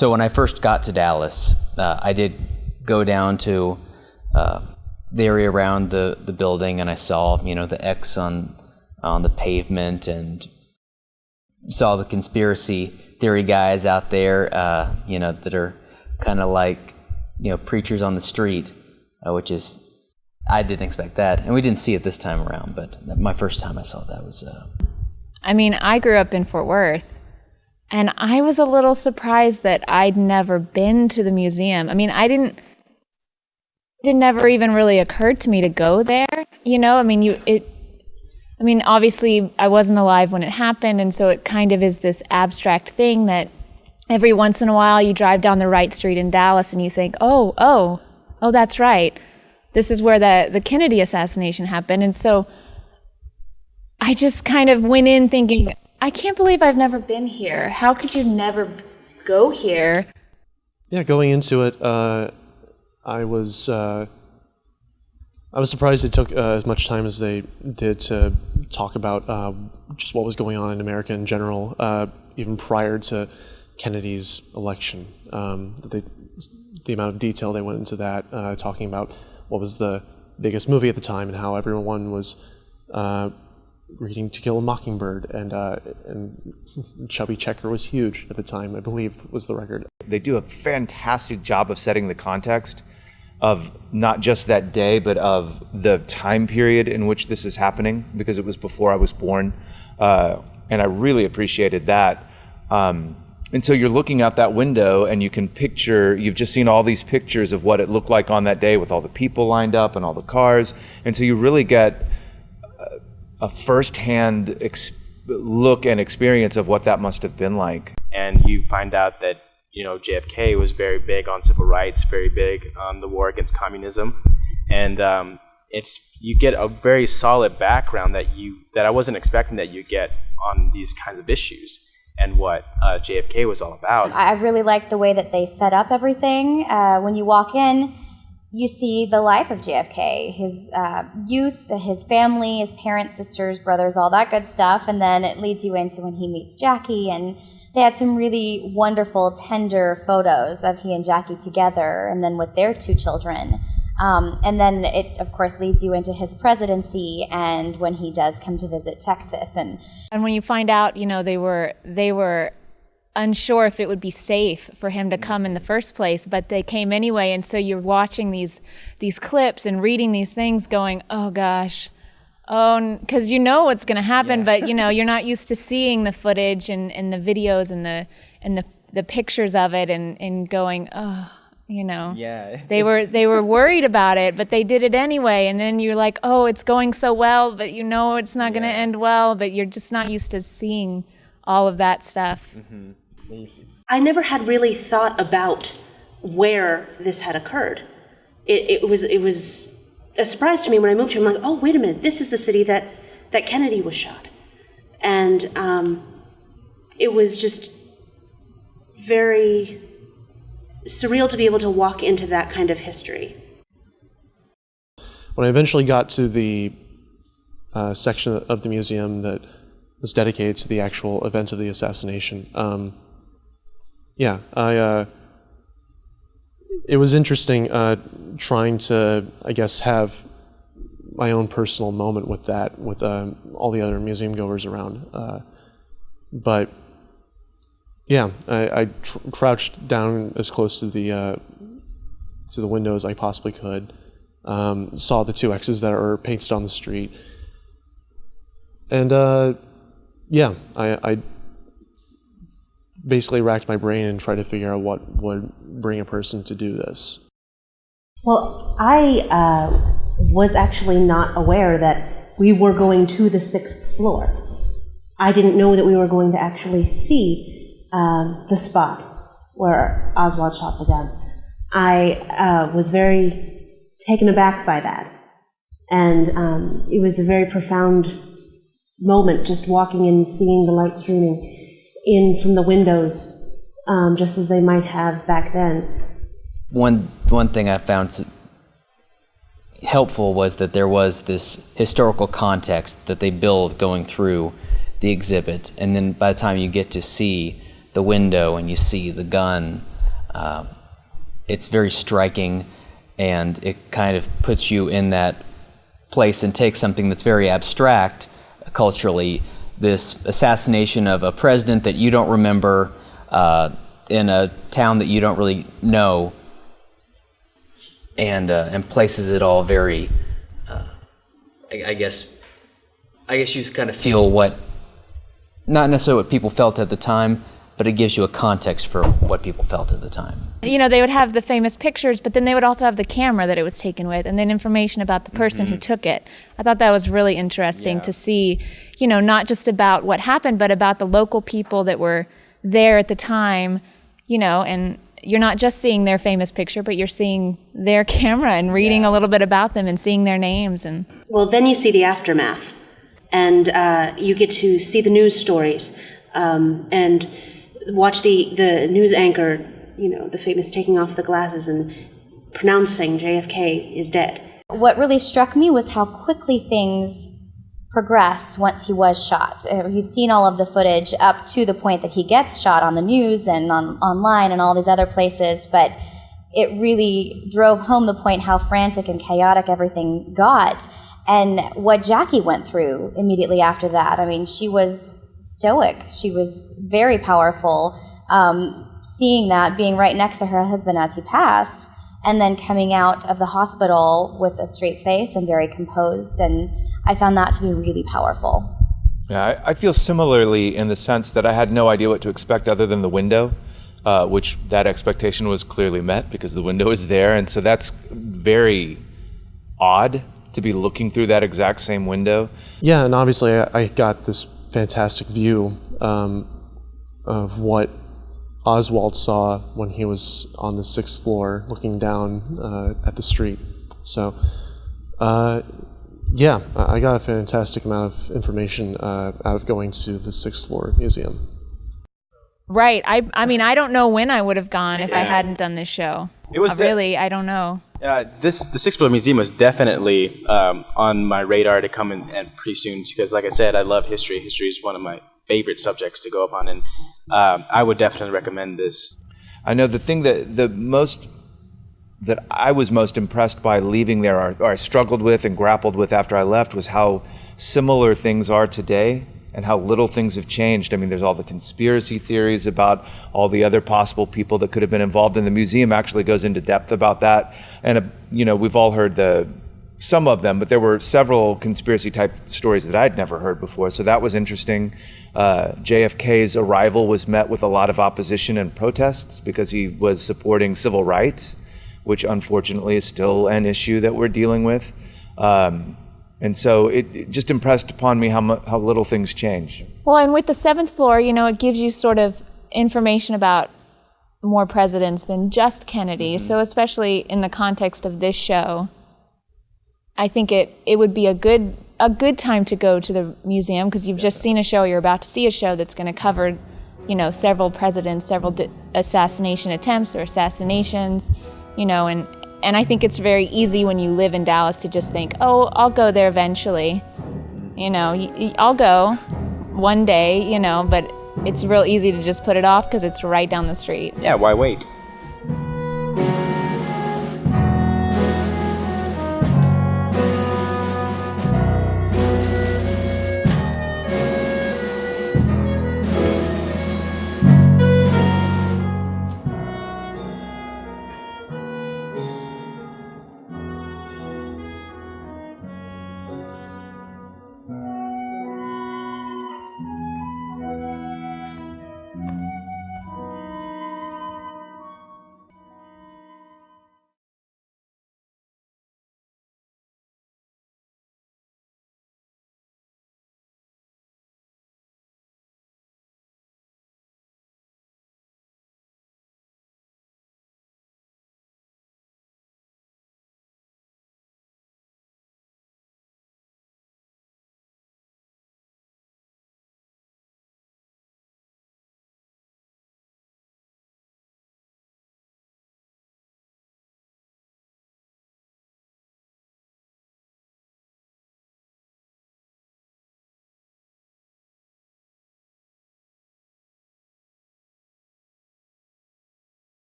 So when I first got to Dallas, I did go down to the area around the building, and I saw, the X on the pavement, and saw the conspiracy theory guys out there, that are kind of like, preachers on the street, which is, I didn't expect that, and we didn't see it this time around. But my first time I saw that was. I grew up in Fort Worth. And I was a little surprised that I'd never been to the museum. It never even really occurred to me to go there. Obviously I wasn't alive when it happened, and so it kind of is this abstract thing that every once in a while you drive down the right street in Dallas and you think, oh, that's right. This is where the Kennedy assassination happened. And so I just kind of went in thinking, I can't believe I've never been here. How could you never go here? Yeah, going into it, I was surprised it took as much time as they did to talk about just what was going on in America in general, even prior to Kennedy's election. The amount of detail they went into that, talking about what was the biggest movie at the time and how everyone was reading To Kill a Mockingbird, and Chubby Checker was huge at the time, I believe was the record. They do a fantastic job of setting the context of not just that day, but of the time period in which this is happening, because it was before I was born, and I really appreciated that. And so you're looking out that window and you can picture, you've just seen all these pictures of what it looked like on that day with all the people lined up and all the cars, and so you really get a first-hand look and experience of what that must have been like. And you find out that, JFK was very big on civil rights, very big on the war against communism. And you get a very solid background that I wasn't expecting that you get on these kinds of issues and what JFK was all about. I really like the way that they set up everything. When you walk in, you see the life of JFK, his youth, his family, his parents, sisters, brothers, all that good stuff, and then it leads you into when he meets Jackie, and they had some really wonderful, tender photos of he and Jackie together, and then with their 2 children. And then it, of course, leads you into his presidency and when he does come to visit Texas. And when you find out, they were unsure if it would be safe for him to come in the first place, but they came anyway. And so you're watching these clips and reading these things going, oh gosh, because what's going to happen, but you're not used to seeing the footage and the videos and the pictures of it and going, oh, Yeah. they were worried about it, but they did it anyway. And then you're like, oh, it's going so well, but it's not going to end well, but you're just not used to seeing all of that stuff. Mm-hmm. I never had really thought about where this had occurred. It was a surprise to me when I moved here. I'm like, oh, wait a minute, this is the city that Kennedy was shot. And it was just very surreal to be able to walk into that kind of history. When I eventually got to the section of the museum that was dedicated to the actual event of the assassination, it was interesting trying to, I guess, have my own personal moment with that, with all the other museum goers around. But yeah, I crouched down as close to the window as I possibly could. Saw the 2 X's that are painted on the street, and I basically racked my brain and tried to figure out what would bring a person to do this. Well, I was actually not aware that we were going to the 6th floor. I didn't know that we were going to actually see the spot where Oswald shot the gun. I was very taken aback by that. And it was a very profound moment, just walking in and seeing the light streaming in from the windows, just as they might have back then. One thing I found helpful was that there was this historical context that they build going through the exhibit, and then by the time you get to see the window and you see the gun It's very striking, and it kind of puts you in that place and takes something that's very abstract culturally, this assassination of a president that you don't remember in a town that you don't really know, and places it all very, I guess you kind of feel what, not necessarily what people felt at the time, but it gives you a context for what people felt at the time. You know, they would have the famous pictures, but then they would also have the camera that it was taken with, and then information about the person who took it. I thought that was really interesting to see, you know, not just about what happened, but about the local people that were there at the time, you know, and you're not just seeing their famous picture, but you're seeing their camera and reading a little bit about them and seeing their names. And Well, then you see the aftermath, and you get to see the news stories, and watch the news anchor, you know, the famous taking off the glasses and pronouncing JFK is dead. What really struck me was how quickly things progressed once he was shot. You've seen all of the footage up to the point that he gets shot on the news and online and all these other places, but it really drove home the point how frantic and chaotic everything got, and what Jackie went through immediately after that. I mean, she was stoic. She was very powerful. Seeing that, being right next to her husband as he passed, and then coming out of the hospital with a straight face and very composed, and I found that to be really powerful. Yeah, I feel similarly in the sense that I had no idea what to expect other than the window, which that expectation was clearly met because the window is there, and so that's very odd to be looking through that exact same window. Yeah, and obviously I got this fantastic view of what Oswald saw when he was on the 6th floor looking down at the street. So, yeah, I got a fantastic amount of information out of going to the 6th floor museum. right, I mean, I don't know when I would have gone if I hadn't done this show. It was really, I don't know. The Sixth Floor Museum was definitely on my radar to come in and pretty soon because, like I said, I love history. History is one of my favorite subjects to go up on, and I would definitely recommend this. I know the thing that I was most impressed by leaving there, or I struggled with and grappled with after I left, was how similar things are today and how little things have changed. I mean, there's all the conspiracy theories about all the other possible people that could have been involved, and the museum actually goes into depth about that. And, you know, we've all heard some of them, but there were several conspiracy type stories that I'd never heard before, so that was interesting. JFK's arrival was met with a lot of opposition and protests because he was supporting civil rights, which unfortunately is still an issue that we're dealing with. And so it just impressed upon me how little things change. Well, and with the 7th floor, you know, it gives you sort of information about more presidents than just Kennedy. So especially in the context of this show, I think it would be a good time to go to the museum because you've just seen a show, you're about to see a show that's going to cover, you know, several presidents, several assassination attempts or assassinations, you know, and I think it's very easy when you live in Dallas to just think, oh, I'll go there eventually. You know, I'll go one day, you know, but it's real easy to just put it off because it's right down the street. Yeah, why wait?